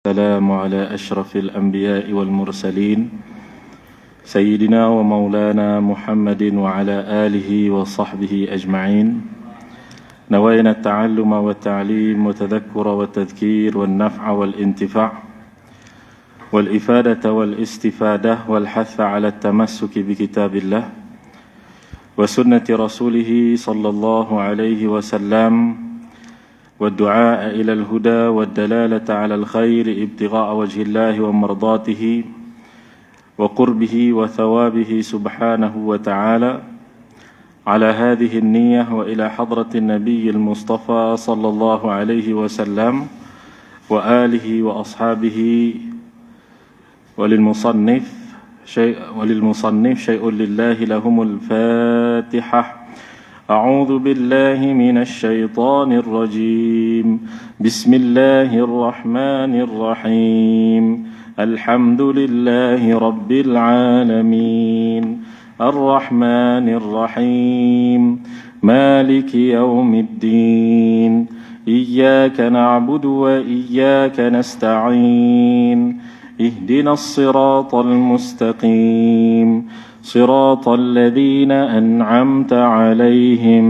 السلام على أشرف الأنبياء والمرسلين سيدنا ومولانا محمد وعلى آله وصحبه أجمعين. نوينا التعلم والتعليم والتذكر والتذكير والنفع والانتفاع والإفادة والاستفادة والحث على التمسك بكتاب الله وسنة رسوله صلى الله عليه وسلم والدعاء إلى الهدى والدلالة على الخير ابتغاء وجه الله ومرضاته وقربه وثوابه سبحانه وتعالى. على هذه النية وإلى حضرة النبي المصطفى صلى الله عليه وسلم وآله وأصحابه وللمصنف شيء لله لهم الفاتحة. أعوذ بالله من الشيطان الرجيم. بسم الله الرحمن الرحيم. الحمد لله رب العالمين الرحمن الرحيم مالك يوم الدين إياك نعبد وإياك نستعين اهدنا الصراط المستقيم صراط الذين أنعمت عليهم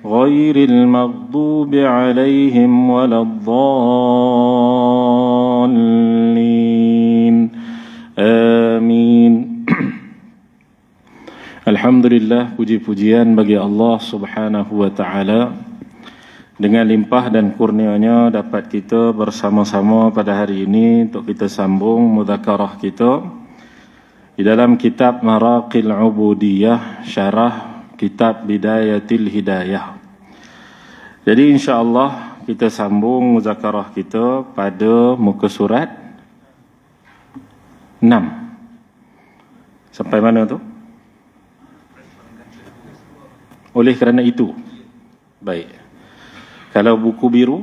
غير المغضوب عليهم ولا الضالين آمين. Alhamdulillah, puji-pujian bagi Allah Subhanahu wa Ta'ala. Dengan limpah dan kurnianya dapat kita bersama-sama pada hari ini untuk kita sambung mudzakarah kita di dalam kitab Maraqil Ubudiyah, syarah kitab Bidayatil Hidayah. Jadi insya-Allah kita sambung muzakarah kita pada muka surat 6. Sampai mana tu? Oleh kerana itu. Baik. Kalau buku biru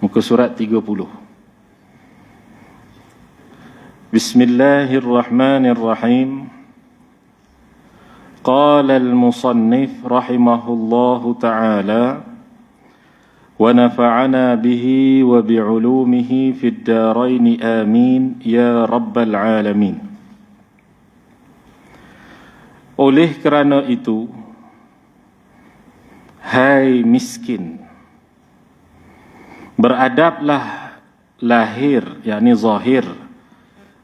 muka surat 30. Bismillahirrahmanirrahim. Qala al-musannif rahimahullahu ta'ala wa nafa'ana bihi wa bi'ulumihi fid darain amin ya rabbal alamin. Oleh kerana itu, hai miskin, beradablah lahir, yakni zahir,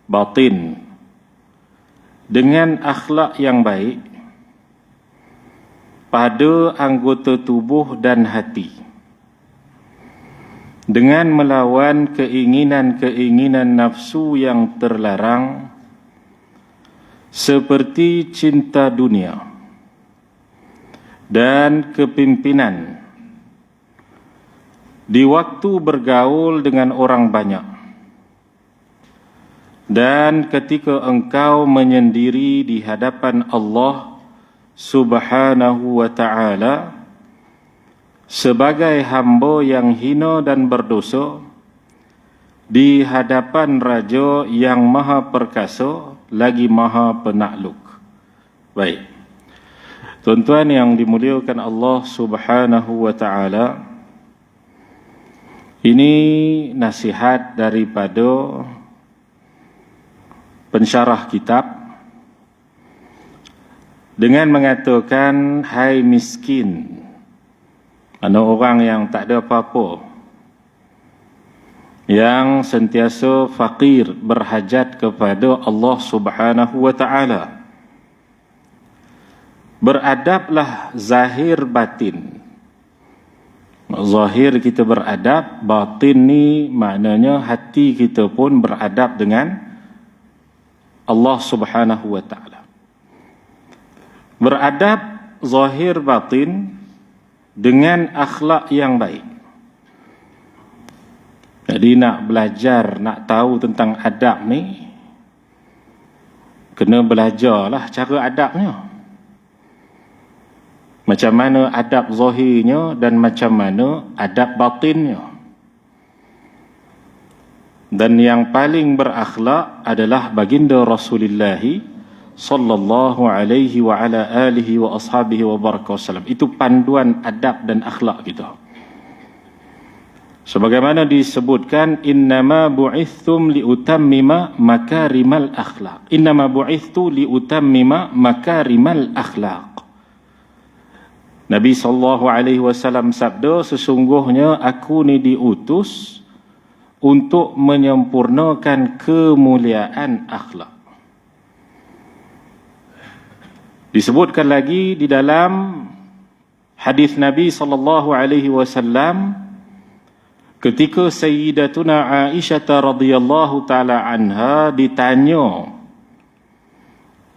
batin, dengan akhlak yang baik pada anggota tubuh dan hati, dengan melawan keinginan-keinginan nafsu yang terlarang seperti cinta dunia dan kepimpinan di waktu bergaul dengan orang banyak. Dan ketika engkau menyendiri di hadapan Allah Subhanahu wa Ta'ala sebagai hamba yang hina dan berdosa di hadapan Raja yang Maha Perkasa lagi Maha Penakluk. Baik. Tuan-tuan yang dimuliakan Allah Subhanahu wa Ta'ala, ini nasihat daripada pensyarah kitab dengan mengatakan, hai miskin, ada orang yang tak ada apa-apa, yang sentiasa fakir, berhajat kepada Allah Subhanahu wa Ta'ala. Beradablah zahir batin. Zahir kita beradab, batin ni maknanya hati kita pun beradab dengan Allah Subhanahu wa Ta'ala. Beradab zahir batin dengan akhlak yang baik. Jadi nak belajar, nak tahu tentang adab ni, kena belajarlah cara adabnya. Macam mana adab zahirnya dan macam mana adab batinnya. Dan yang paling berakhlak adalah baginda Rasulullah sallallahu alaihi wa ala alihi wa ashabihi wa baraka wasallam. Itu panduan adab dan akhlak kita. Sebagaimana disebutkan, innama bu'ithtum liutammima makarimal akhlaq. Innama bu'ithtu liutammima makarimal akhlaq. Nabi SAW sabda, sesungguhnya aku ni diutus untuk menyempurnakan kemuliaan akhlak. Disebutkan lagi di dalam hadis Nabi SAW, ketika Sayyidatuna Aisyah radhiyallahu taala anha ditanya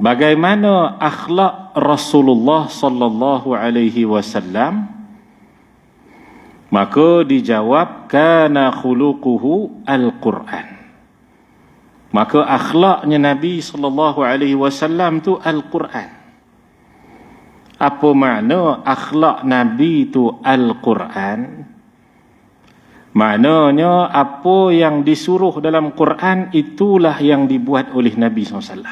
bagaimana akhlak Rasulullah sallallahu alaihi wasallam, maka dijawab, kana khuluquhu al-Quran. Maka akhlaknya Nabi sallallahu alaihi wasallam tu Al-Quran. Apa makna akhlak Nabi tu Al-Quran? Maknanya apa yang disuruh dalam Quran itulah yang dibuat oleh Nabi SAW.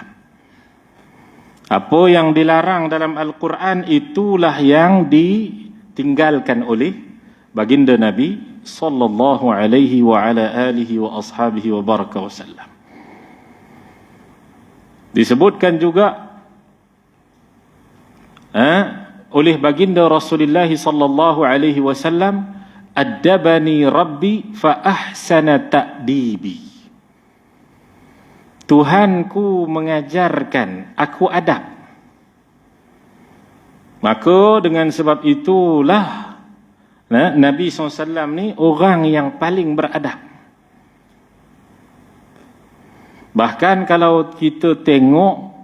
Apa yang dilarang dalam Al-Quran itulah yang ditinggalkan oleh baginda Nabi sallallahu alaihi wa ala alihi wa ashabihi wa baraka wasallam. Disebutkan juga oleh baginda Rasulullah sallallahu alaihi wasallam, addabani rabbi fa ahsana ta'dibi. Tuhanku mengajarkan aku adab. Maka dengan sebab itulah Nabi SAW ni orang yang paling beradab. Bahkan kalau kita tengok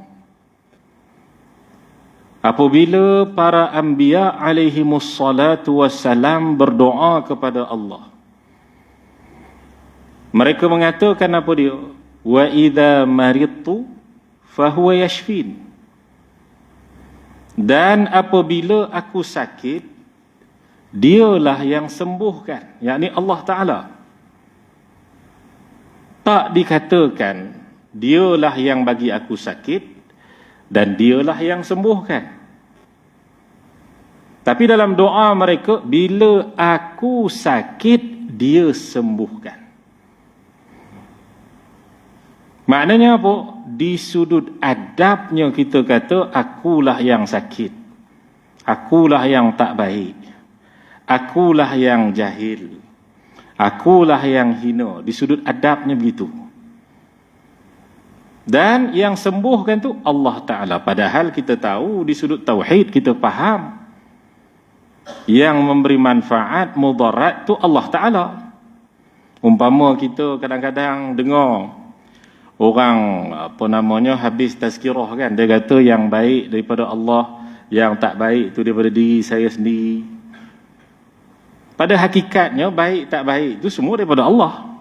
apabila para anbiya alaihimus salatu wassalam berdoa kepada Allah, mereka mengatakan apa dia? Wa idza maridtu fahuwa yashfin. Dan apabila aku sakit, dialah yang sembuhkan, yakni Allah Ta'ala. Tak dikatakan dialah yang bagi aku sakit dan dialah yang sembuhkan. Tapi dalam doa mereka, bila aku sakit, dia sembuhkan. Maknanya apa? Di sudut adabnya kita kata, akulah yang sakit, akulah yang tak baik, akulah yang jahil, akulah yang hina. Di sudut adabnya begitu. Dan yang sembuhkan tu Allah Ta'ala. Padahal kita tahu di sudut tauhid kita faham, yang memberi manfaat, mudarat tu Allah Ta'ala. Umpama kita kadang-kadang dengar orang habis tazkirah kan, dia kata yang baik daripada Allah, yang tak baik tu daripada diri saya sendiri. Pada hakikatnya baik tak baik tu semua daripada Allah.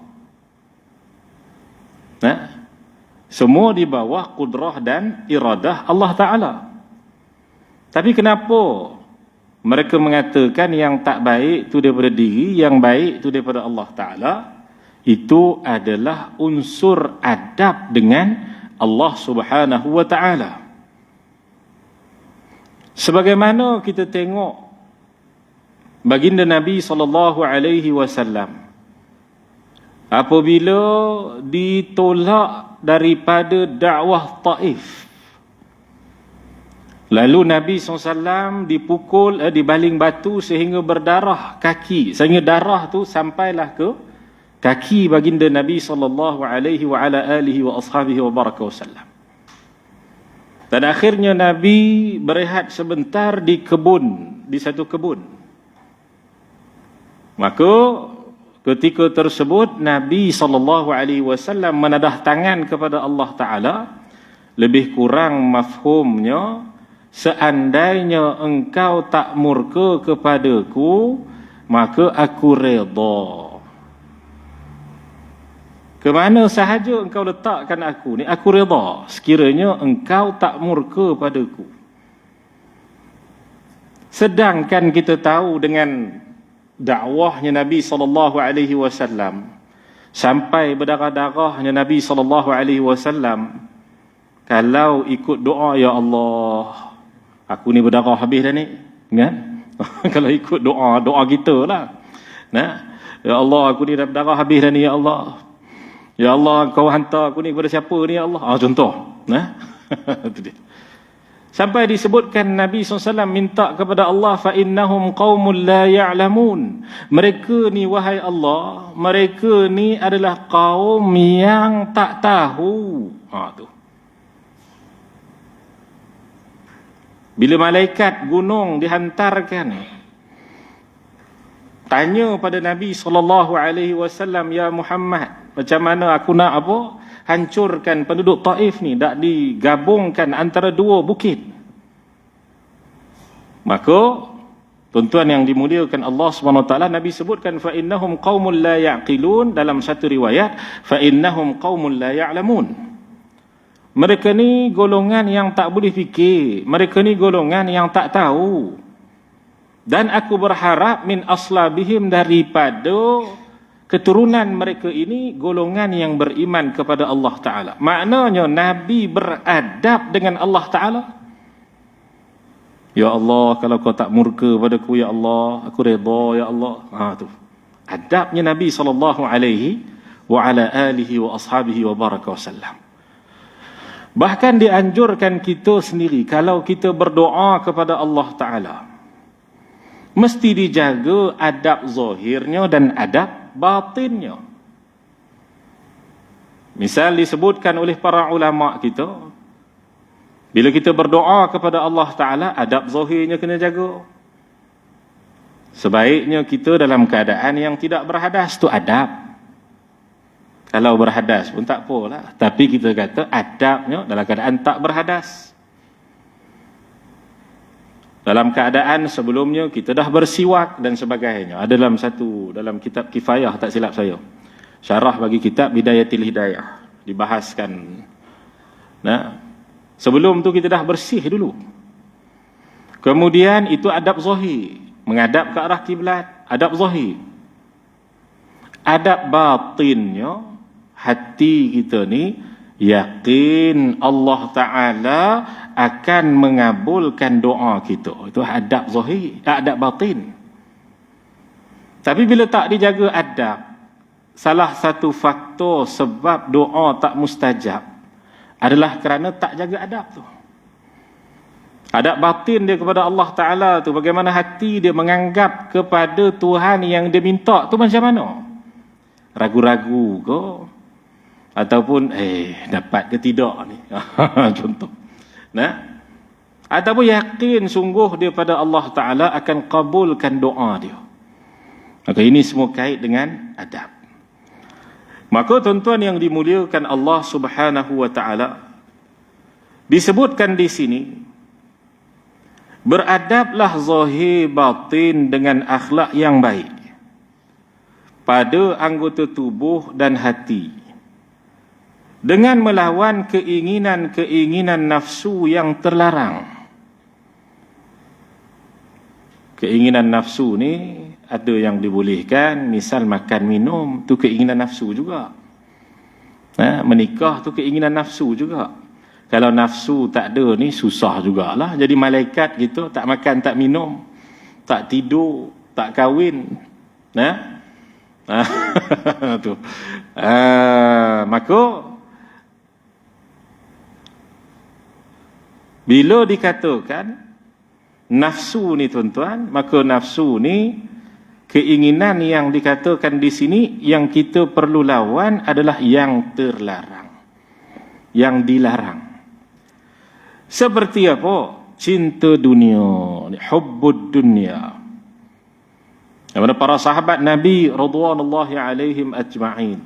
Semua di bawah kudrah dan iradah Allah Ta'ala. Tapi kenapa mereka mengatakan yang tak baik itu daripada diri, yang baik itu daripada Allah Ta'ala? Itu adalah unsur adab dengan Allah Subhanahu wa Ta'ala. Sebagaimana kita tengok baginda Nabi SAW apabila ditolak daripada dakwah Taif, lalu Nabi SAW dipukul, dibaling batu sehingga berdarah kaki, sehingga darah tu sampailah ke kaki baginda Nabi SAW wa ala alihi wa ashabihi wa baraka wasallam. Dan akhirnya Nabi berehat sebentar di kebun, di satu kebun. Maka ketika tersebut Nabi SAW menadah tangan kepada Allah Ta'ala. Lebih kurang mafhumnya, seandainya engkau tak murka kepadaku, maka aku redha. Kemana sahaja engkau letakkan aku ni, aku redha, sekiranya engkau tak murka padaku. Sedangkan kita tahu dengan dakwahnya Nabi SAW sampai berdarah-darahnya Nabi SAW, kalau ikut doa, ya Allah, aku ni berdarah habis dah ni, kan? Kalau ikut doa kita lah, Ya Allah, aku ni dah berdarah habis dah ni, ya Allah. Ya Allah, kau hantar aku ni kepada siapa ni, ya Allah. Contoh. Itu dia. Sampai disebutkan Nabi SAW minta kepada Allah, فَإِنَّهُمْ قَوْمٌ لَا يَعْلَمُونَ. Mereka ni, wahai Allah, mereka ni adalah kaum yang tak tahu. Tu. Bila malaikat gunung dihantarkan, tanya pada Nabi SAW, ya Muhammad, macam mana aku nak apa? Hancurkan penduduk Taif ni, tak digabungkan antara dua bukit. Maka tuan-tuan yang dimuliakan Allah SWT, Nabi sebutkan فَإِنَّهُمْ قَوْمٌ لَا يَعْقِلُونَ. Dalam satu riwayat فَإِنَّهُمْ قَوْمٌ لَا يَعْلَمُونَ. Mereka ni golongan yang tak boleh fikir, mereka ni golongan yang tak tahu. Dan aku berharap min aslabihim, daripada keturunan mereka ini golongan yang beriman kepada Allah Ta'ala. Maknanya Nabi beradab dengan Allah Ta'ala. Ya Allah, kalau kau tak murka padaku, ya Allah, aku redha, ya Allah. Tu adabnya Nabi SAW wa ala alihi wa ashabihi wa baraka wasallam. Bahkan dianjurkan kita sendiri, kalau kita berdoa kepada Allah Ta'ala, mesti dijaga adab zahirnya dan adab batinnya. Misal disebutkan oleh para ulama kita, bila kita berdoa kepada Allah Ta'ala, adab zahirnya kena jaga. Sebaiknya kita dalam keadaan yang tidak berhadas, tu adab. Kalau berhadas pun tak apalah, tapi kita kata adabnya dalam keadaan tak berhadas. Dalam keadaan sebelumnya kita dah bersiwak dan sebagainya. Ada dalam kitab Kifayah, tak silap saya, syarah bagi kitab Bidayatil Hidayah, dibahaskan. Sebelum tu kita dah bersih dulu. Kemudian itu adab zahir, menghadap ke arah kiblat, adab zahir. Adab batinnya, hati kita ni yakin Allah Ta'ala akan mengabulkan doa kita. Itu adab zahir, adab batin. Tapi bila tak dijaga adab, salah satu faktor sebab doa tak mustajab adalah kerana tak jaga adab tu. Adab batin dia kepada Allah Ta'ala tu, bagaimana hati dia menganggap kepada Tuhan yang dia minta tu macam mana? Ragu-ragu ke? Ataupun dapat ke tidak ni? Contoh. Ataupun yakin sungguh dia pada Allah Ta'ala akan kabulkan doa dia. Maka ini semua kait dengan adab. Maka tuan-tuan yang dimuliakan Allah Subhanahu wa Ta'ala, disebutkan di sini, beradablah zahir batin dengan akhlak yang baik pada anggota tubuh dan hati, dengan melawan keinginan-keinginan nafsu yang terlarang. Keinginan nafsu ni ada yang dibolehkan, misal makan minum, tu keinginan nafsu juga. Menikah tu keinginan nafsu juga. Kalau nafsu tak ada ni susah jugalah. Jadi malaikat gitu, tak makan, tak minum, tak tidur, tak kahwin. Tu. Maka bila dikatakan nafsu ni tuan-tuan, maka nafsu ni keinginan yang dikatakan di sini yang kita perlu lawan adalah yang terlarang, yang dilarang. Seperti apa? Cinta dunia, hubbud dunia. Kepada para sahabat Nabi radhiyallahu alaihim ajma'in,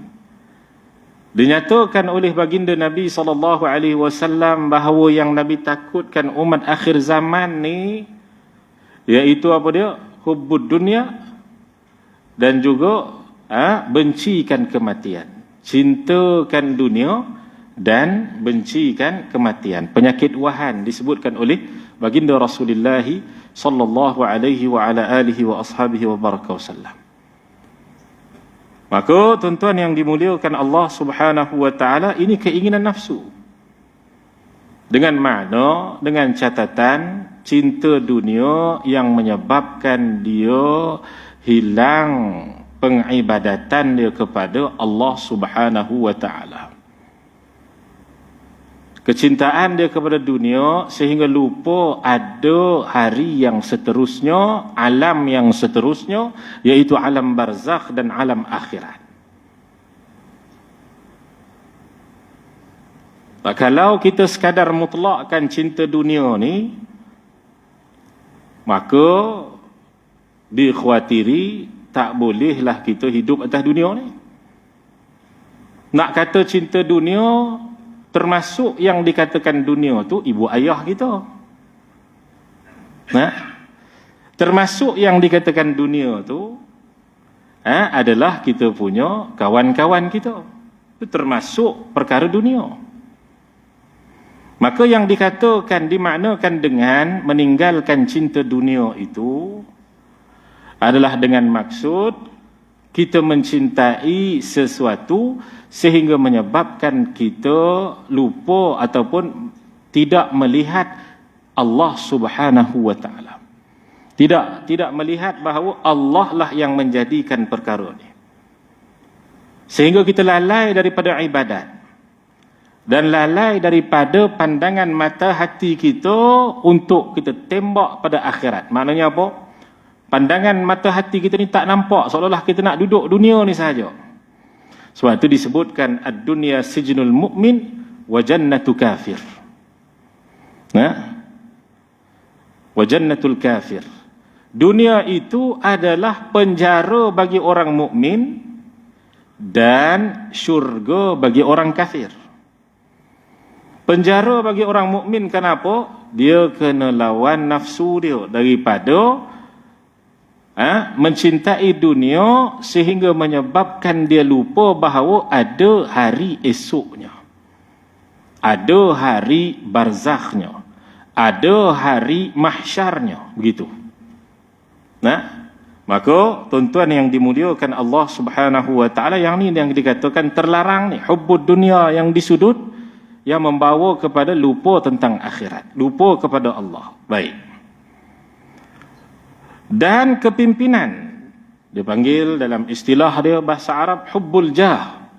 dinyatakan oleh baginda Nabi SAW bahawa yang Nabi takutkan umat akhir zaman ni, iaitu apa dia? Hubbud dunia, dan juga bencikan kematian. Cintakan dunia dan bencikan kematian. Penyakit wahan disebutkan oleh baginda Rasulullah sallallahu alaihi wa ala alihi wa ashabihi wa baraka wasallam. Maka tuan-tuan yang dimuliakan Allah Subhanahu wa Ta'ala, ini keinginan nafsu. Dengan makna, dengan catatan, cinta dunia yang menyebabkan dia hilang pengibadatan dia kepada Allah Subhanahu wa taala. Kecintaan dia kepada dunia sehingga lupa ada hari yang seterusnya, alam yang seterusnya, iaitu alam barzakh dan alam akhirat. Kalau kita sekadar mutlakkan cinta dunia ni, maka dikhawatiri tak bolehlah kita hidup atas dunia ni. Nak kata cinta dunia, termasuk yang dikatakan dunia tu ibu ayah kita. Termasuk yang dikatakan dunia tu adalah kita punya kawan-kawan kita. Itu termasuk perkara dunia. Maka yang dikatakan, dimaknakan dengan meninggalkan cinta dunia itu adalah dengan maksud kita mencintai sesuatu sehingga menyebabkan kita lupa ataupun tidak melihat Allah Subhanahu wa taala. Tidak melihat bahawa Allah lah yang menjadikan perkara ini. Sehingga kita lalai daripada ibadat dan lalai daripada pandangan mata hati kita untuk kita tembak pada akhirat. Maknanya apa? Pandangan mata hati kita ni tak nampak, seolah-olah kita nak duduk dunia ni sahaja. Sebab itu disebutkan ad-dunya sijnul mu'min wa jannatu kafir. Wa jannatul kafir. Dunia itu adalah penjara bagi orang mukmin dan syurga bagi orang kafir. Penjara bagi orang mukmin kenapa? Dia kena lawan nafsu dia daripada mencintai dunia sehingga menyebabkan dia lupa bahawa ada hari esoknya, ada hari barzakhnya, ada hari mahsyarnya, begitu. Maka tuan-tuan yang dimuliakan Allah Subhanahu wa taala, yang ni yang dikatakan terlarang ni, hubbud dunia yang disudut, yang membawa kepada lupa tentang akhirat, lupa kepada Allah. Baik. Dan kepimpinan, dia panggil dalam istilah dia bahasa Arab hubbul jah.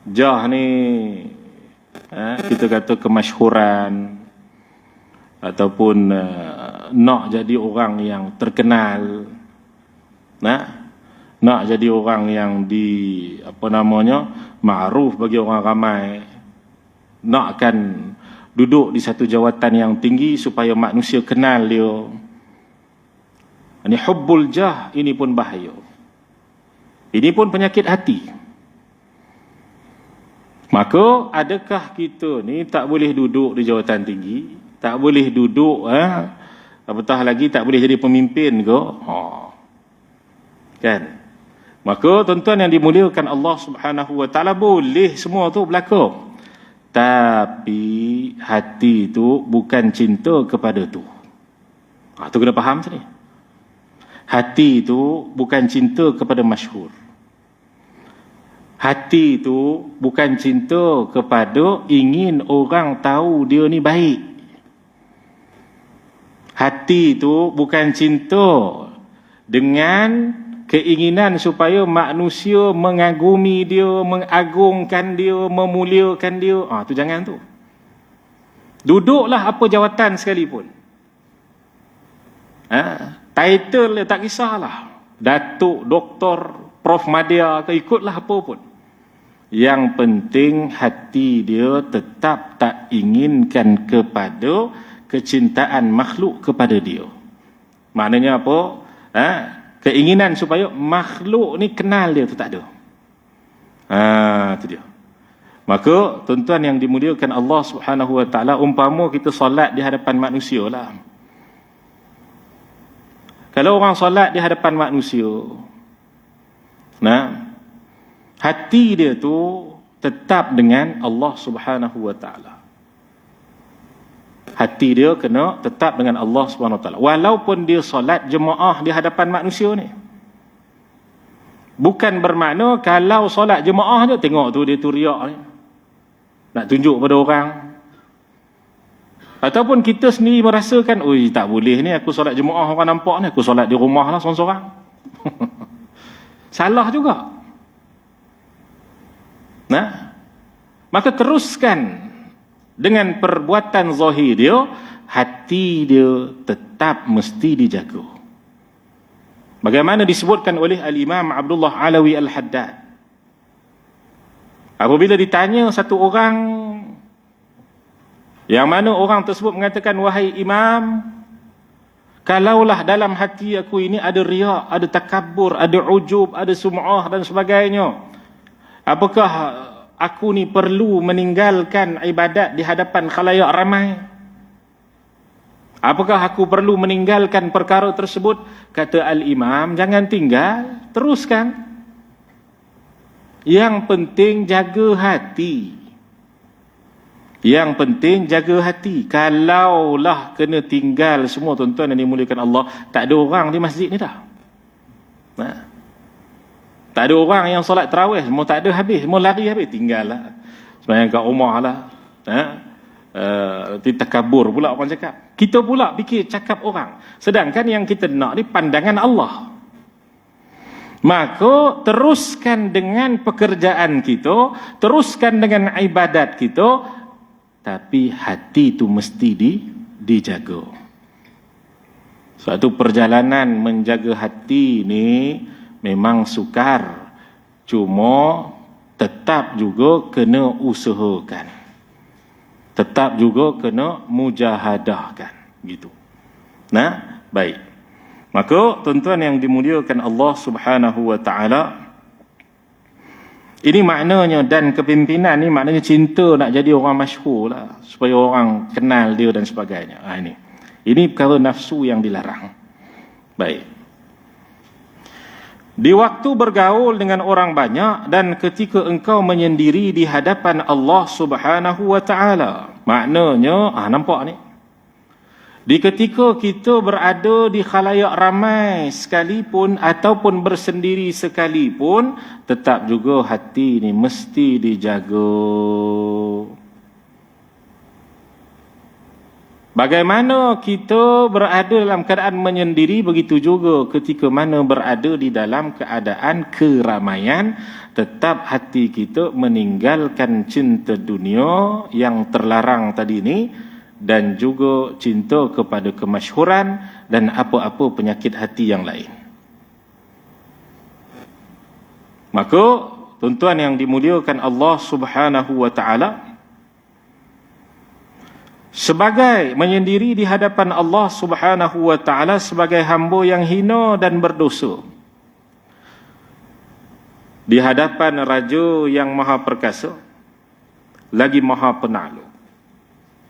Jah ni kita kata kemasyhuran ataupun nak jadi orang yang terkenal, nak jadi orang yang ma'ruf bagi orang ramai, nakkan duduk di satu jawatan yang tinggi supaya manusia kenal dia. Ini hubbul jah, ini pun bahaya. Ini pun penyakit hati. Maka adakah kita ni tak boleh duduk di jawatan tinggi, tak boleh duduk apatah lagi tak boleh jadi pemimpin ke? Kan? Maka tuan-tuan yang dimuliakan Allah Subhanahu wa taala, boleh semua tu berlaku. Tapi hati tu bukan cinta kepada tu. Tu kena faham sini. Hati itu bukan cinta kepada masyhur. Hati itu bukan cinta kepada ingin orang tahu dia ni baik. Hati itu bukan cinta dengan keinginan supaya manusia mengagumi dia, mengagungkan dia, memuliakan dia. Tu jangan tu. Duduklah apa jawatan sekalipun. Title dia tak kisahlah. Datuk, doktor, Prof Madya ke, ikutlah apa pun. Yang penting hati dia tetap tak inginkan kepada kecintaan makhluk kepada dia. Maknanya apa? Keinginan supaya makhluk ni kenal dia tu tak ada. Itu dia. Maka tuan-tuan yang dimuliakan Allah Subhanahu wa taala, umpama kita solat di hadapan manusia lah. Kalau orang solat di hadapan manusia, hati dia tu tetap dengan Allah Subhanahu wa taala. Hati dia kena tetap dengan Allah Subhanahu wa taala, walaupun dia solat jemaah di hadapan manusia ni. Bukan bermakna kalau solat jemaah je, tengok tu dia tu riak ni, nak tunjuk pada orang. Ataupun kita sendiri merasakan, oi tak boleh ni aku solat jemaah orang nampak ni, aku solat di rumah lah seorang-seorang. Salah juga. Nah, maka teruskan dengan perbuatan zahir dia, hati dia tetap mesti dijaga. Bagaimana disebutkan oleh Al-Imam Abdullah Alawi Al-Haddad. Apabila ditanya satu orang, yang mana orang tersebut mengatakan, wahai Imam, kalaulah dalam hati aku ini ada riak, ada takabur, ada ujub, ada sum'ah dan sebagainya, apakah aku ni perlu meninggalkan ibadat di hadapan khalayak ramai? Apakah aku perlu meninggalkan perkara tersebut? Kata Al-Imam, jangan tinggal, teruskan. Yang penting jaga hati. Yang penting jaga hati. Kalaulah kena tinggal semua, tuan-tuan yang dimuliakan Allah, tak ada orang di masjid ni dah. Nah, tak ada orang yang solat tarawih, semua tak ada habis, semua lari habis, tinggal lah. Sebenarnya kat rumah lah. Nanti takabur pula orang cakap. Kita pula fikir cakap orang. Sedangkan yang kita nak ni pandangan Allah. Maka teruskan dengan pekerjaan kita, teruskan dengan ibadat kita, tapi hati itu mesti dijaga. Suatu perjalanan menjaga hati ni memang sukar. Cuma tetap juga kena usahakan. Tetap juga kena mujahadahkan. Gitu. Nah, baik. Maka tuan-tuan yang dimuliakan Allah Subhanahu wa taala, ini maknanya, dan kepimpinan ni maknanya cinta nak jadi orang masyhur lah, supaya orang kenal dia dan sebagainya. Ini perkara nafsu yang dilarang. Baik. Di waktu bergaul dengan orang banyak dan ketika engkau menyendiri di hadapan Allah Subhanahu wa taala. Maknanya, nampak ni. Di ketika kita berada di khalayak ramai sekalipun ataupun bersendiri sekalipun, tetap juga hati ni mesti dijaga. Bagaimana kita berada dalam keadaan menyendiri, begitu juga ketika mana berada di dalam keadaan keramaian, tetap hati kita meninggalkan cinta dunia yang terlarang tadi ni, dan juga cinta kepada kemasyhuran dan apa-apa penyakit hati yang lain. Maka tuan-tuan yang dimuliakan Allah Subhanahu wa taala, sebagai menyendiri di hadapan Allah Subhanahu wa taala sebagai hamba yang hina dan berdosa di hadapan Raja yang Maha Perkasa lagi Maha Penakluk.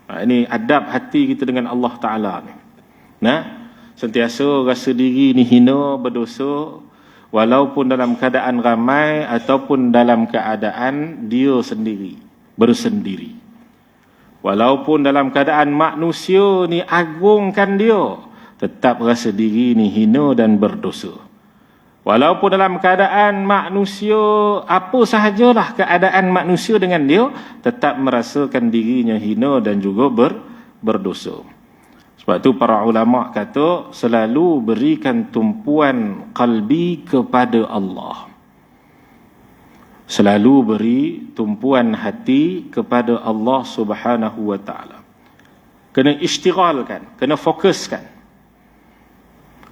Ini adab hati kita dengan Allah Taala ni. Nah, sentiasa rasa diri ni hina, berdosa, walaupun dalam keadaan ramai ataupun dalam keadaan dia sendiri, bersendiri. Walaupun dalam keadaan manusia ni agungkan dia, tetap rasa diri ni hina dan berdosa. Walaupun dalam keadaan manusia, apa sahajalah keadaan manusia dengan dia, tetap merasakan dirinya hina dan juga berdosa. Sebab tu para ulama kata, selalu berikan tumpuan qalbi kepada Allah. Selalu beri tumpuan hati kepada Allah Subhanahu wa taala. Kena istighlalkan, kena fokuskan.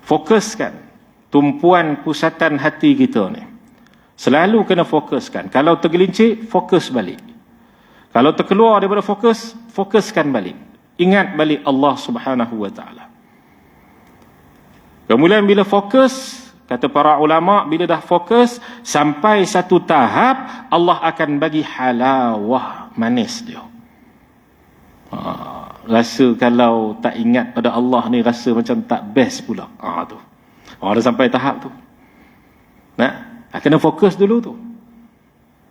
Fokuskan tumpuan pusatan hati kita ni. Selalu kena fokuskan. Kalau tergelincir, fokus balik. Kalau terkeluar daripada fokus, fokuskan balik. Ingat balik Allah Subhanahu wa taala. Kemudian bila fokus, kata para ulama, bila dah fokus sampai satu tahap, Allah akan bagi halawah manis dia. Rasa kalau tak ingat pada Allah ni, rasa macam tak best pula. Tu. Dah sampai tahap tu. Kena fokus dulu tu.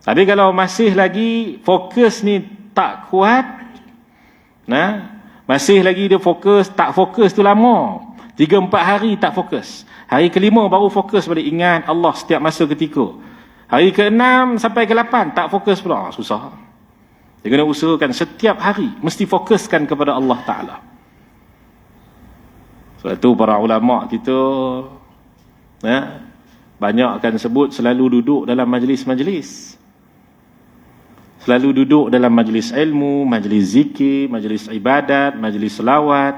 Tapi kalau masih lagi fokus ni tak kuat, masih lagi dia fokus, tak fokus tu lama. 3-4 hari tak fokus. Hari ke-5 baru fokus pada ingat Allah setiap masa ketika. Hari ke-6 sampai ke-8 tak fokus pula. Susah. Dia kena usahakan setiap hari mesti fokuskan kepada Allah Ta'ala. Sebab tu para ulama kita Banyak akan sebut selalu duduk dalam majlis-majlis. Selalu duduk dalam majlis ilmu, majlis zikir, majlis ibadat, majlis selawat.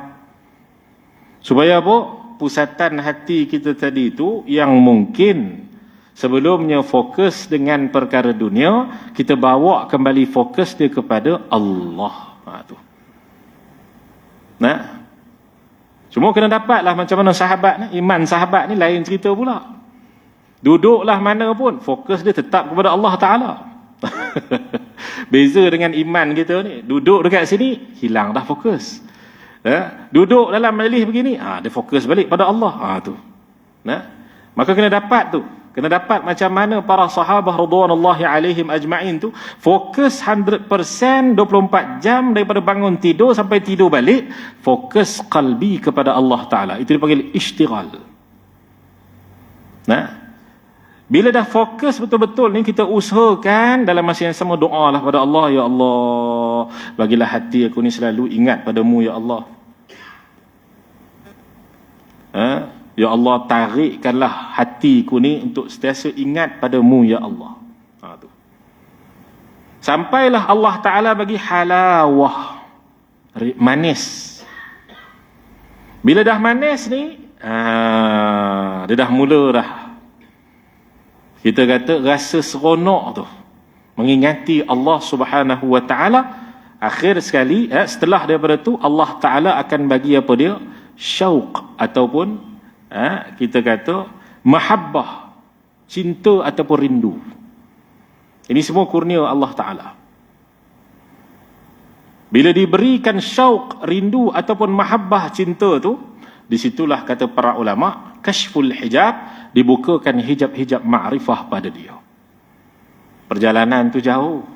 Supaya apa? Pusatan hati kita tadi itu yang mungkin sebelumnya fokus dengan perkara dunia, kita bawa kembali fokus dia kepada Allah. Tu. Nah. Cuma kena dapatlah macam mana sahabat ni, iman sahabat ni lain cerita pula. Duduklah mana pun, fokus dia tetap kepada Allah Ta'ala. Beza dengan iman kita ni, duduk dekat sini, hilang dah fokus. Duduk dalam majlis begini, dia fokus balik pada Allah. Tu. Maka kena dapat tu. Kena dapat macam mana para sahabah radhiyallahu alaihim ajma'in tu fokus 100% 24 jam daripada bangun tidur sampai tidur balik, fokus qalbi kepada Allah Ta'ala. Itu dipanggil ishtighal. Bila dah fokus betul-betul ni, kita usahakan dalam masa yang sama doa lah pada Allah. Ya Allah, bagilah hati aku ni selalu ingat padamu ya Allah. Ya Allah, tarikkanlah hatiku ni untuk sentiasa ingat padamu ya Allah. Tu. Sampailah Allah Ta'ala bagi halawah, manis. Bila dah manis ni, dia dah mula dah, kita kata rasa seronok tu, mengingati Allah Subhanahu Wa Ta'ala. Akhir sekali, setelah daripada tu, Allah Ta'ala akan bagi apa dia? Syauq ataupun kita kata mahabbah, cinta ataupun rindu. Ini semua kurnia Allah Ta'ala. Bila diberikan syauq, rindu ataupun mahabbah, cinta tu, disitulah kata para ulama, kashful hijab, dibukakan hijab-hijab ma'rifah pada dia. Perjalanan tu jauh.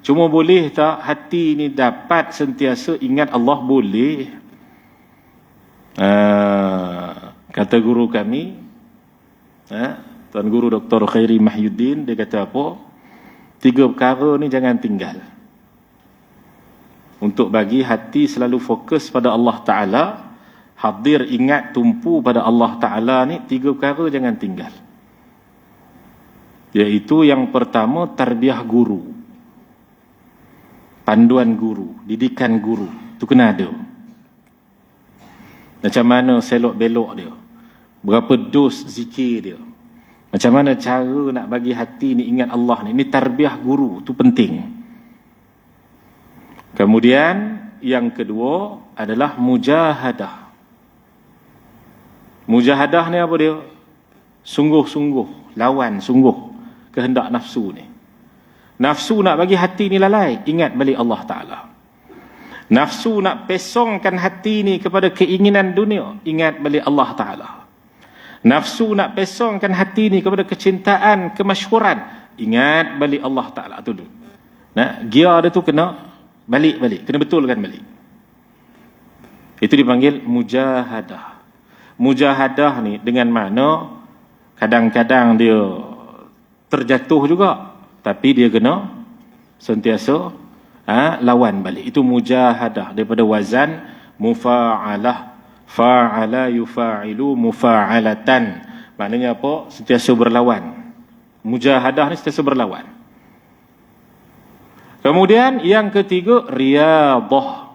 Cuma boleh tak hati ni dapat sentiasa ingat Allah? Boleh. Kata guru kami, Tuan Guru Dr. Khairi Mahyuddin, dia kata apa? 3 perkara ni jangan tinggal. Untuk bagi hati selalu fokus pada Allah Ta'ala, hadir, ingat, tumpu pada Allah Ta'ala ni, 3 perkara jangan tinggal. Iaitu yang pertama, tarbiyah guru, panduan guru, didikan guru. Itu kena ada. Macam mana selok belok dia, berapa dos zikir dia, macam mana cara nak bagi hati ni ingat Allah ni. Ini tarbiyah guru, tu penting. Kemudian yang kedua adalah mujahadah. Mujahadah ni apa dia? Sungguh-sungguh, lawan sungguh kehendak nafsu ni. Nafsu nak bagi hati ni lalai, ingat balik Allah Ta'ala. Nafsu nak pesongkan hati ni kepada keinginan dunia, ingat balik Allah Ta'ala. Nafsu nak pesongkan hati ni kepada kecintaan, kemasyhuran, ingat balik Allah Ta'ala. Itu dulu. Gear dia tu kena balik-balik, kena betulkan balik. Itu dipanggil mujahadah. Mujahadah ni dengan mana kadang-kadang dia terjatuh juga, tapi dia kena sentiasa lawan balik. Itu mujahadah daripada wazan mufa'alah. Fa'ala yufa'ilu mufa'alatan. Maknanya apa? Sentiasa berlawan. Mujahadah ni sentiasa berlawan. Kemudian yang ketiga, riyadah.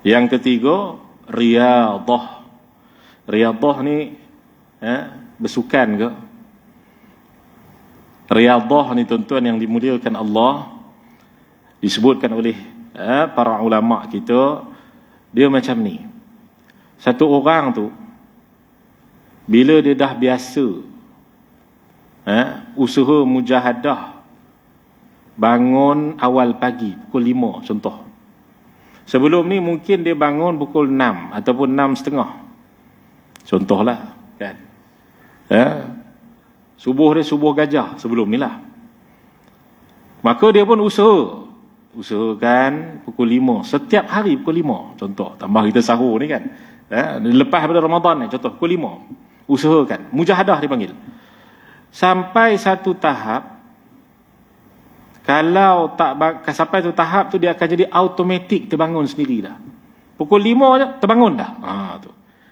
Yang ketiga, riyadah. Riyadah ni bersukan ke? Riyadah ni tuan-tuan yang dimuliakan Allah, disebutkan oleh para ulama kita, dia macam ni. Satu orang tu, bila dia dah biasa usaha mujahadah, bangun awal pagi pukul 5 contoh. Sebelum ni mungkin dia bangun pukul 6 ataupun 6.30 contohlah kan. Subuh dia subuh gajah sebelum ni lah. Maka dia pun usahakan pukul 5 setiap hari, pukul 5 contoh, tambah kita sahur ni kan, lepas pada Ramadan ni contoh, pukul 5 usahakan. Mujahadah dipanggil. Sampai satu tahap, kalau tak sampai satu tahap tu, dia akan jadi automatik terbangun sendiri dah. Pukul 5 je terbangun dah. Tu.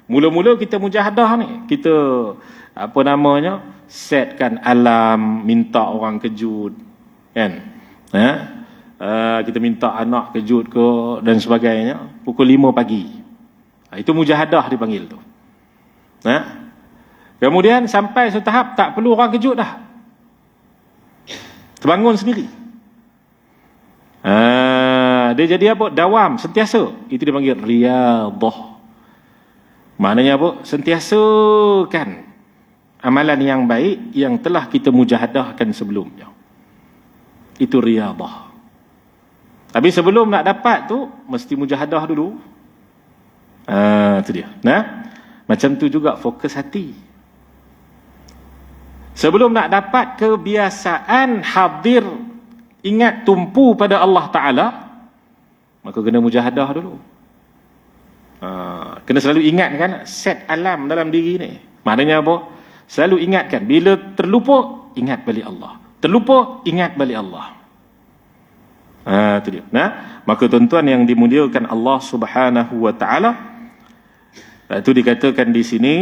Mula-mula kita mujahadah ni, kita apa namanya, setkan alam, minta orang kejut, kan? Kita minta anak kejut ke dan sebagainya, pukul 5 pagi. Itu mujahadah dipanggil tu. Kemudian sampai setahap tak perlu orang kejut dah, terbangun sendiri. Dia jadi apa? Dawam, sentiasa. Itu dipanggil riyadhah. Maknanya apa? Sentiasakan amalan yang baik yang telah kita mujahadahkan sebelumnya. Itu riyadhah. Tapi sebelum nak dapat tu, mesti mujahadah dulu. Itu dia. Macam tu juga fokus hati. Sebelum nak dapat kebiasaan hadir, ingat tumpu pada Allah Ta'ala, maka kena mujahadah dulu. Kena selalu ingatkan, set alam dalam diri ni. Maknanya apa? Selalu ingatkan, bila terlupa, ingat balik Allah. Terlupa, ingat balik Allah. Itu dia. Maka tuan-tuan yang dimuliakan Allah Subhanahu wa Ta'ala, itu dikatakan di sini,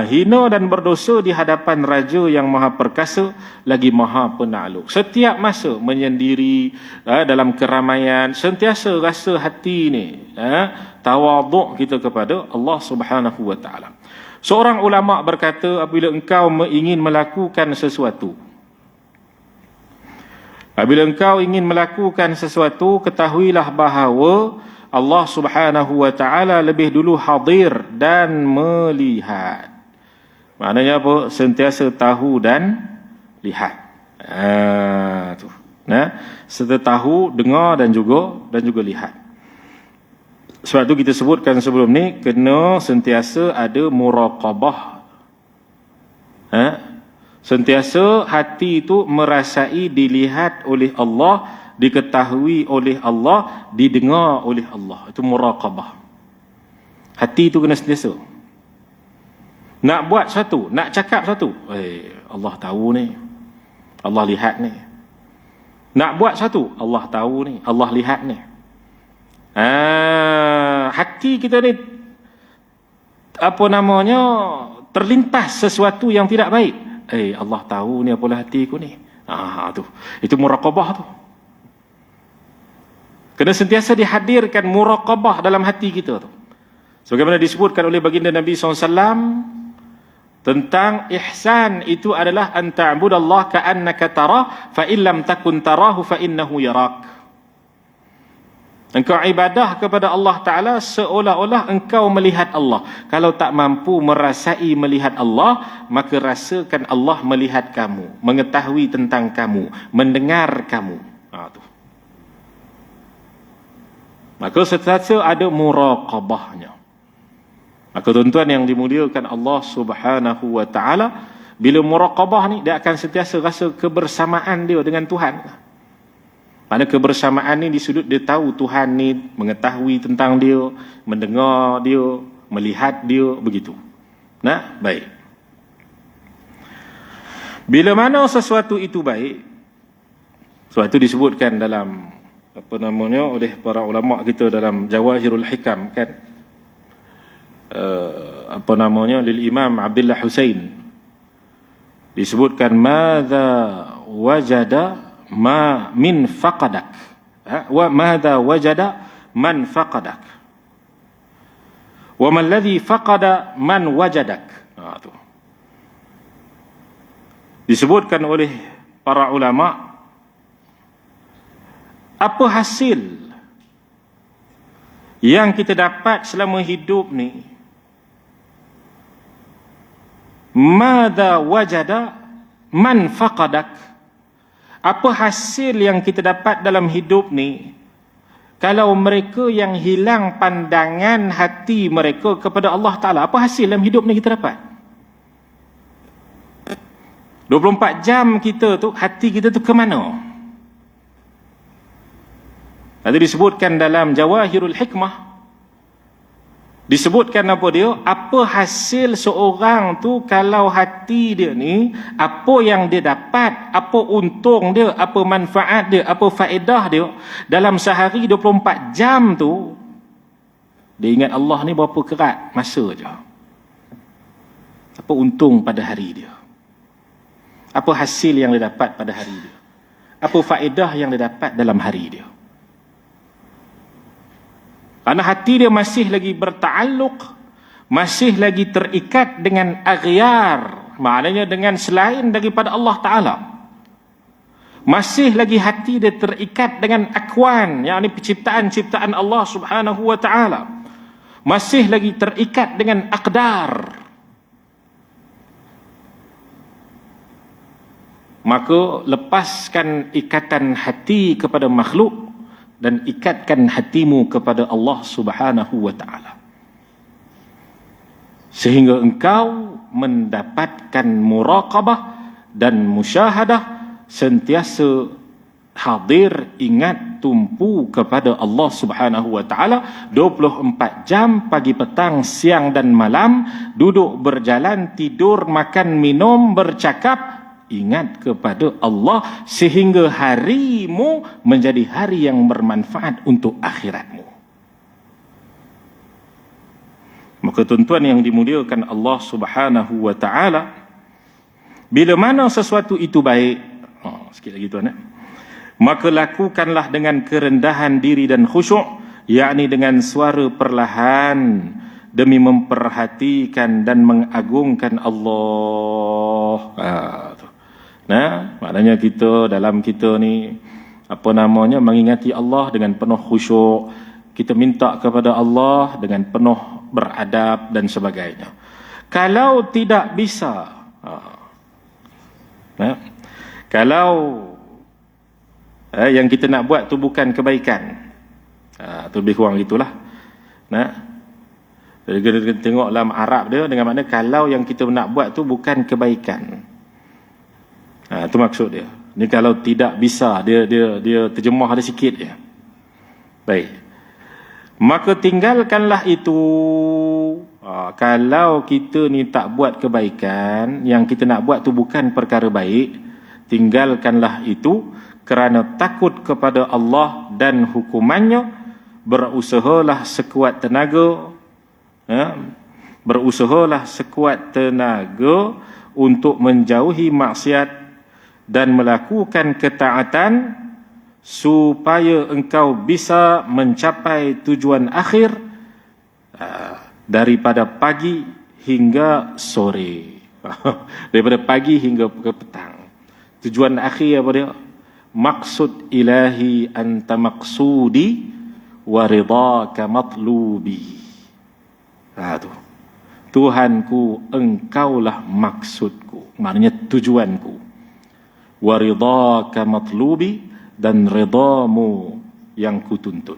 hina dan berdosa di hadapan Raja yang Maha Perkasa lagi Maha Penakluk. Setiap masa menyendiri dalam keramaian, sentiasa rasa hati ni tawaduk kita kepada Allah Subhanahu wa Ta'ala. Seorang ulama berkata, apabila engkau ingin melakukan sesuatu, ketahuilah bahawa Allah Subhanahu wa Ta'ala lebih dulu hadir dan melihat. Maknanya apa? Sentiasa tahu dan lihat. Serta tahu, dengar dan juga lihat. Sebab tu kita sebutkan sebelum ni, kena sentiasa ada muraqabah. Sentiasa hati itu merasai dilihat oleh Allah, diketahui oleh Allah, didengar oleh Allah. Itu muraqabah. Hati itu kena sentiasa. Nak buat satu, nak cakap satu, Allah tahu ni, Allah lihat ni. Nak buat satu, Allah tahu ni, Allah lihat ni. Hati kita ni, apa namanya, terlintas sesuatu yang tidak baik. Allah tahu ni apalah hatiku ni. Itu muraqabah tu. Kena sentiasa dihadirkan muraqabah dalam hati kita tu. Sebagaimana disebutkan oleh baginda Nabi SAW tentang ihsan, itu adalah an ta'budallah ka'annaka tarah fa illam takun tarahu fa innahu yarak. Engkau ibadah kepada Allah Ta'ala seolah-olah engkau melihat Allah. Kalau tak mampu merasai melihat Allah, maka rasakan Allah melihat kamu, mengetahui tentang kamu, mendengar kamu. Tu. Maka sentiasa ada muraqabahnya. Maka tuan-tuan yang dimuliakan Allah Subhanahu wa Ta'ala, bila muraqabah ni, dia akan sentiasa rasa kebersamaan dia dengan Tuhan. Mana kebersamaan ni di sudut dia tahu Tuhan ni, mengetahui tentang dia, mendengar dia, melihat dia, begitu. Baik. Bila mana sesuatu itu baik, sebab itu disebutkan dalam oleh para ulama kita dalam Jawahirul Hikam, kan, lil Imam Abdullah Husain disebutkan, madza wajada ma min faqadak, wa madza wajada man faqadak, wa man alladhi faqada man wajadak. Disebutkan oleh para ulama, apa hasil yang kita dapat selama hidup ni, madza wajada man faqadak, apa hasil yang kita dapat dalam hidup ni kalau mereka yang hilang pandangan hati mereka kepada Allah Ta'ala, apa hasil dalam hidup ni kita dapat? 24 jam kita tu, hati kita tu ke mana? Nanti disebutkan dalam Jawahirul Hikmah, disebutkan apa dia, apa hasil seorang tu kalau hati dia ni, apa yang dia dapat, apa untung dia, apa manfaat dia, apa faedah dia dalam sehari 24 jam tu, Dia ingat Allah ni berapa kerat masa je. Apa untung pada hari dia? Apa hasil yang dia dapat pada hari dia? Apa faedah yang dia dapat dalam hari dia? Kerana hati dia masih lagi berta'alluq, masih lagi terikat dengan aghyar, maknanya dengan selain daripada Allah Ta'ala. Masih lagi hati dia terikat dengan akwan, yakni penciptaan-ciptaan Allah Subhanahu wa Ta'ala. Masih lagi terikat dengan aqdar. Maka lepaskan ikatan hati kepada makhluk dan ikatkan hatimu kepada Allah Subhanahu wa Ta'ala, sehingga engkau mendapatkan muraqabah dan musyahadah, sentiasa hadir, ingat, tumpu kepada Allah Subhanahu wa Ta'ala 24 jam, pagi, petang, siang dan malam, duduk, berjalan, tidur, makan, minum, bercakap, ingat kepada Allah, sehingga harimu menjadi hari yang bermanfaat untuk akhiratmu. Maka tuan-tuan yang dimuliakan Allah Subhanahu wa Ta'ala, bila mana sesuatu itu baik, sikit lagi tuan, maka lakukanlah dengan kerendahan diri dan khusyuk, yakni dengan suara perlahan, demi memperhatikan dan mengagungkan Allah. Nah, maknanya kita dalam kita ni, apa namanya, mengingati Allah dengan penuh khusyuk. Kita minta kepada Allah dengan penuh beradab dan sebagainya. Kalau tidak bisa, kalau yang kita nak buat tu bukan kebaikan, tu lebih kurang gitulah. Jadi kita tengok dalam Arab dia, dengan makna kalau yang kita nak buat tu bukan kebaikan. Itu maksud dia. Ni kalau tidak bisa, dia terjemah ada sikit je. Baik. Maka tinggalkanlah itu. Kalau kita ni tak buat kebaikan, yang kita nak buat tu bukan perkara baik, tinggalkanlah itu kerana takut kepada Allah dan hukumannya. Berusahalah sekuat tenaga, berusahalah sekuat tenaga untuk menjauhi maksiat dan melakukan ketaatan, supaya engkau bisa mencapai tujuan akhir daripada pagi hingga sore. Daripada pagi hingga ke petang. Tujuan akhir apa dia? Maksud ilahi anta maqsudi wa ridaka matlubi. Tu. Tuhanku, engkaulah maksudku, maknanya tujuanku. Wa ridaka matlubi, dan ridamu yang kutuntut.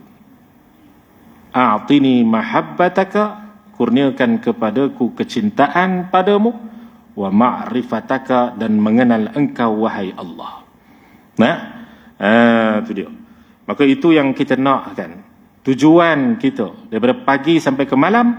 A'tini mahabbataka, kurniakan kepadaku kecintaan padamu, wa ma'rifataka, dan mengenal engkau wahai Allah. Itu dia. Maka itu yang kita nak kan. Tujuan kita daripada pagi sampai ke malam,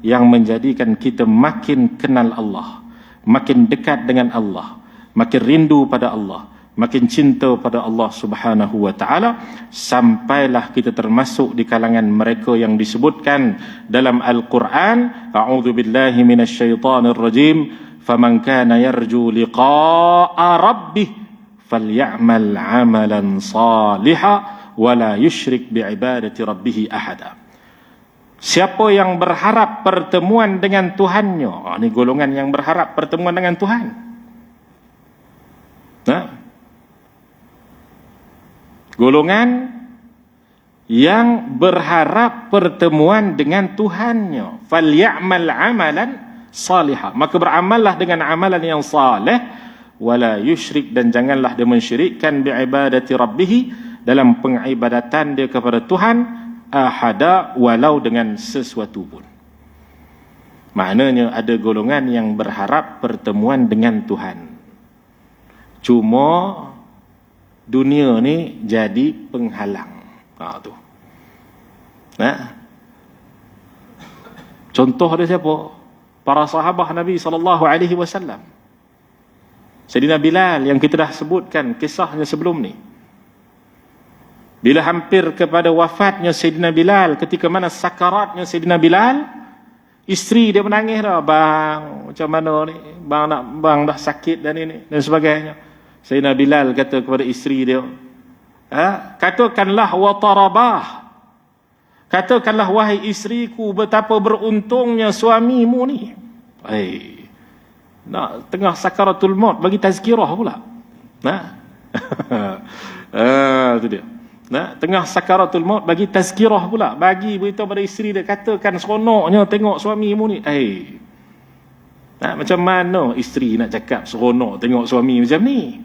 yang menjadikan kita makin kenal Allah, makin dekat dengan Allah, makin rindu pada Allah, makin cinta pada Allah Subhanahu wa Ta'ala, sampailah kita termasuk di kalangan mereka yang disebutkan dalam Al-Quran, a'udzu billahi minasyaitonir rajim, faman kana yarju liqa'a rabbih falyamal 'amalan salihan wa la yusyrik bi'ibadati rabbih ahada. Siapa yang berharap pertemuan dengan Tuhannya, ini golongan yang berharap pertemuan dengan Tuhan. Golongan yang berharap pertemuan dengan Tuhannya, falyamal amalan salihah, maka beramallah dengan amalan yang saleh, wala yusyrik, dan janganlah dia mensyirikkan biibadati rabbih, dalam pengibadatan dia kepada Tuhan, ahada, walau dengan sesuatu pun. Maknanya ada golongan yang berharap pertemuan dengan Tuhan, cuma dunia ni jadi penghalang. Tu. Contoh dia siapa? Para sahabat Nabi SAW. Sayyidina Bilal yang kita dah sebutkan kisahnya sebelum ni. Bila hampir kepada wafatnya Sayyidina Bilal, ketika mana sakaratnya Sayyidina Bilal, isteri dia menangis dah, bang, macam mana ni, bang dah sakit dan ini dan sebagainya. Sayyidina Bilal kata kepada isteri dia, katakanlah wa tarabah, katakanlah wahai isteriku, betapa beruntungnya suamimu ni. Nak tengah sakaratul maut bagi tazkirah pula. Itu dia. Tengah sakaratul maut bagi tazkirah pula, bagi beritahu pada isteri dia, katakan seronoknya tengok suamimu ni. Macam mana isteri nak cakap seronok tengok suami macam ni?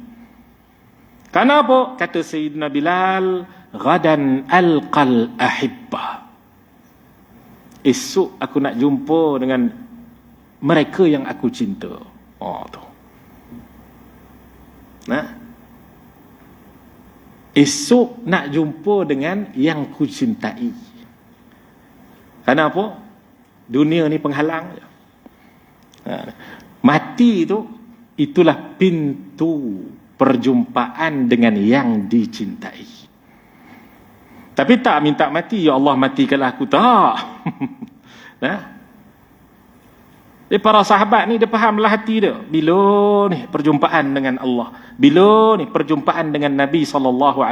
Kenapa? Kata Sayyidina Bilal, ghadan alqal ahibbah, esok aku nak jumpa dengan mereka yang aku cinta. Tu. Esok nak jumpa dengan yang ku cintai. Kenapa? Dunia ni penghalang. Mati itu, itulah pintu perjumpaan dengan yang dicintai. Tapi tak minta mati, ya Allah matikanlah aku, tak. Para sahabat ni, dia fahamlah hati dia. Bila ni perjumpaan dengan Allah, bila ni perjumpaan dengan Nabi SAW,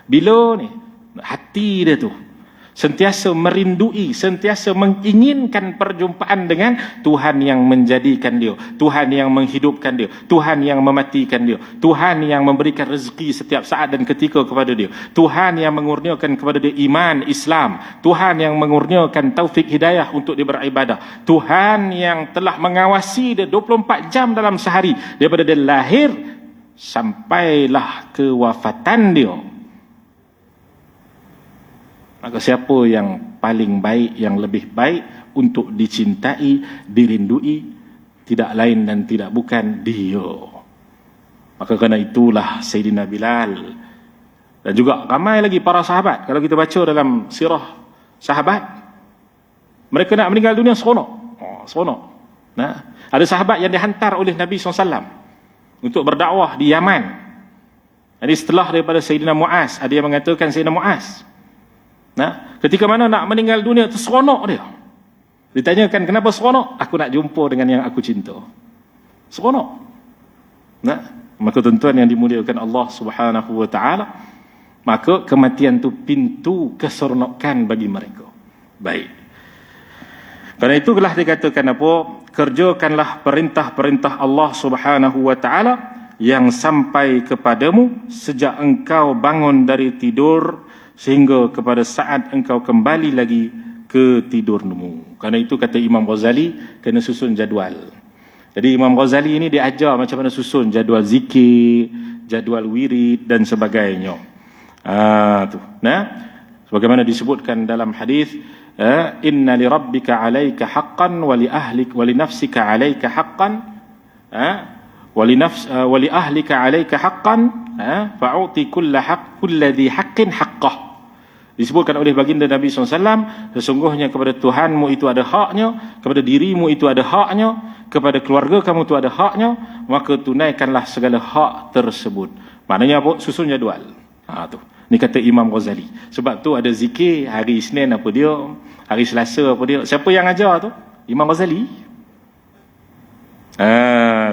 bila ni hati dia tu sentiasa merindui, sentiasa menginginkan perjumpaan dengan Tuhan yang menjadikan dia, Tuhan yang menghidupkan dia, Tuhan yang mematikan dia, Tuhan yang memberikan rezeki setiap saat dan ketika kepada dia, Tuhan yang mengurniakan kepada dia iman Islam, Tuhan yang mengurniakan taufik hidayah untuk dia beribadah, Tuhan yang telah mengawasi dia 24 jam dalam sehari daripada dia lahir sampailah kewafatan dia. Maka siapa yang paling baik, yang lebih baik untuk dicintai, dirindui, tidak lain dan tidak bukan dia. Maka kerana itulah Sayyidina Bilal dan juga ramai lagi para sahabat. Kalau kita baca dalam sirah sahabat, mereka nak meninggal dunia seronok. Seronok. Ada sahabat yang dihantar oleh Nabi SAW untuk berdakwah di Yaman. Jadi setelah daripada Sayyidina Muaz, ada yang mengatakan Sayyidina Muaz, ketika mana nak meninggal dunia, terseronok dia. Ditanyakan kenapa seronok? Aku nak jumpa dengan yang aku cinta. Seronok. Maka tuan-tuan yang dimuliakan Allah Subhanahu wa taala, maka kematian tu pintu keseronokan bagi mereka. Baik. Karena itu telah dikatakan apa? Kerjakanlah perintah-perintah Allah Subhanahu wa taala yang sampai kepadamu sejak engkau bangun dari tidur sehingga kepada saat engkau kembali lagi ke tidurmu. Kerana itu kata Imam Ghazali, kena susun jadual. Jadi Imam Ghazali ini dia ajar macam mana susun jadual zikir, jadual wirid dan sebagainya. Sebagaimana disebutkan dalam hadis, inna li rabbika 'alaika haqqan wa li ahlik wa li nafsika 'alaika haqqan wa li ahlika 'alaika haqqan fa'uti kulli dhi haqqin haqqah. Disebutkan oleh baginda Nabi SAW, sesungguhnya kepada Tuhanmu itu ada haknya, kepada dirimu itu ada haknya, kepada keluarga kamu itu ada haknya, maka tunaikanlah segala hak tersebut. Maknanya apa? Susun jadual. Tu. Ni kata Imam Ghazali. Sebab tu ada zikir hari Isnin apa dia, hari Selasa apa dia. Siapa yang ajar tu? Imam Ghazali.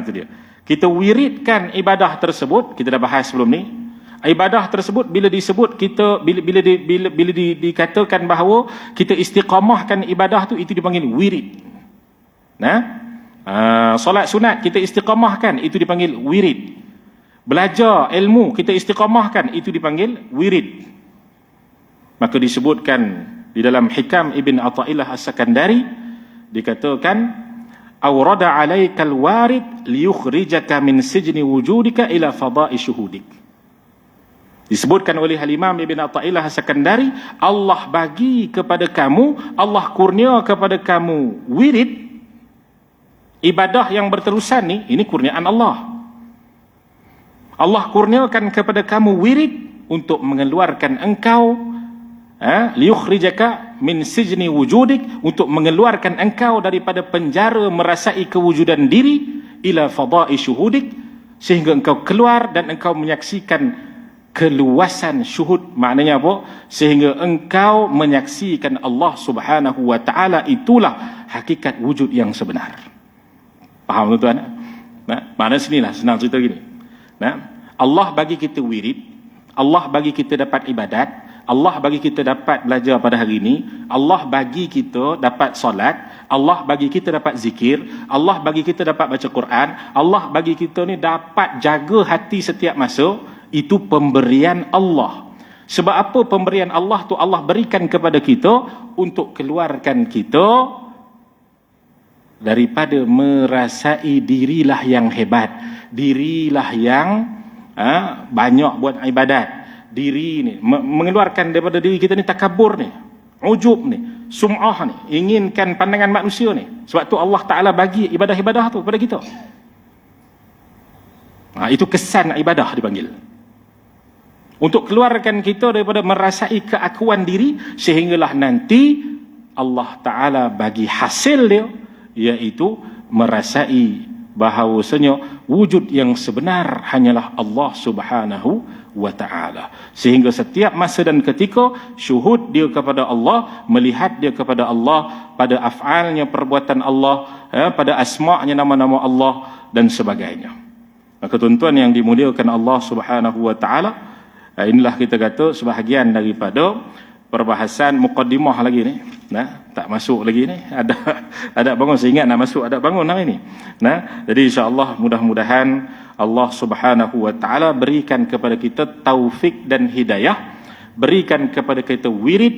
Tu dia. Kita wiridkan ibadah tersebut, kita dah bahas sebelum ni. Ibadah tersebut bila disebut kita bila dikatakan bahawa kita istiqamahkan ibadah tu, itu dipanggil wirid. Solat sunat kita istiqamahkan, itu dipanggil wirid. Belajar ilmu kita istiqamahkan, itu dipanggil wirid. Maka disebutkan di dalam Hikam Ibn Athaillah As-Sakandari, dikatakan awrada 'alaikal warid liyukhrijaka min sijni wujudika ila fada'i syuhudik. Disebutkan oleh Al-Imam Ibn Athaillah As-Sakandari, Allah bagi kepada kamu, Allah kurnia kepada kamu wirid, ibadah yang berterusan ni, ini kurniaan Allah. Allah kurniakan kepada kamu wirid untuk mengeluarkan engkau liyukhrijaka min sijni wujudik, untuk mengeluarkan engkau daripada penjara merasai kewujudan diri, ila fada'i syuhudik, sehingga engkau keluar dan engkau menyaksikan keluasan syuhud. Maknanya apa? Sehingga engkau menyaksikan Allah Subhanahu wa ta'ala, itulah hakikat wujud yang sebenar. Faham tuan-tuan? Maknanya sinilah senang cerita gini. Allah bagi kita wirid, Allah bagi kita dapat ibadat, Allah bagi kita dapat belajar pada hari ini, Allah bagi kita dapat solat, Allah bagi kita dapat zikir, Allah bagi kita dapat baca Quran, Allah bagi kita ni dapat jaga hati setiap masa. Itu pemberian Allah. Sebab apa pemberian Allah tu Allah berikan kepada kita? Untuk keluarkan kita daripada merasai dirilah yang hebat, dirilah yang banyak buat ibadat, diri ni mengeluarkan daripada diri kita ni takabur ni, ujub ni, sum'ah ni, inginkan pandangan manusia ni. Sebab tu Allah Ta'ala bagi ibadah-ibadah tu pada kita. Itu kesan ibadah dipanggil. Untuk keluarkan kita daripada merasai keakuan diri, sehinggalah nanti Allah Ta'ala bagi hasil dia, iaitu merasai bahawasanya wujud yang sebenar hanyalah Allah Subhanahu wa ta'ala. Sehingga setiap masa dan ketika syuhud dia kepada Allah, melihat dia kepada Allah pada af'alnya, perbuatan Allah, pada asma'nya, nama-nama Allah dan sebagainya. Maka tuan-tuan yang dimuliakan Allah Subhanahu wa ta'ala, inilah kita kata sebahagian daripada perbahasan muqaddimah lagi ni. Tak masuk lagi ni. Ada bangun, saya ingat nak masuk ada bangun hari ni. Jadi insya-Allah mudah-mudahan Allah Subhanahu wa taala berikan kepada kita taufik dan hidayah, berikan kepada kita wirid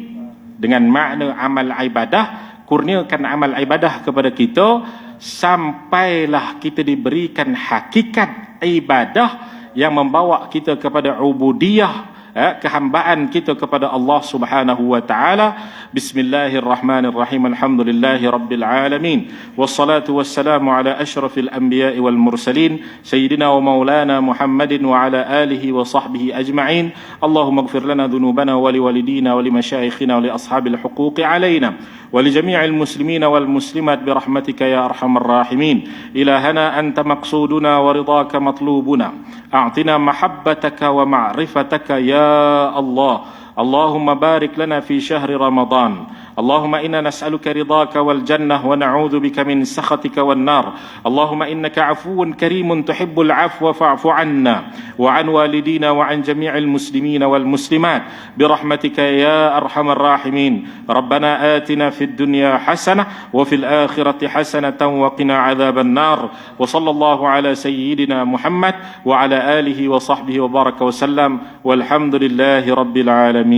dengan makna amal ibadah, kurniakan amal ibadah kepada kita sampailah kita diberikan hakikat ibadah yang membawa kita kepada ubudiyah, kehambaan kita kepada Allah Subhanahu wa taala. Bismillahirrahmanirrahim. Alhamdulillahi rabbil alamin. Wassalatu wassalamu ala asyrafil anbiya'i wal mursalin sayyidina wa maulana Muhammadin wa ala alihi wa sahbihi ajma'in. Allahumma ighfir lana dhunubana wa liwalidina wa limashayikhina wa li ashabil huquqi alaina wa li jami'il muslimina wal muslimat bi rahmatika ya arhamar rahimin. Ilahana anta maqsuduna wa ridaka matlubuna. A'tina mahabbataka wa ma'rifataka ya Allah. اللهم بارك لنا في شهر رمضان. اللهم إنا نسألك رضاك والجنة ونعوذ بك من سخطك والنار. اللهم إنك عفو كريم تحب العفو فاعف عنا وعن والدينا وعن جميع المسلمين والمسلمات برحمتك يا أرحم الراحمين. ربنا آتنا في الدنيا حسنة وفي الآخرة حسنة وقنا عذاب النار. وصلى الله على سيدنا محمد وعلى آله وصحبه وبارك وسلم والحمد لله رب العالمين.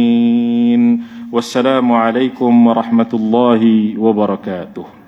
Wassalamu alaikum warahmatullahi wabarakatuh.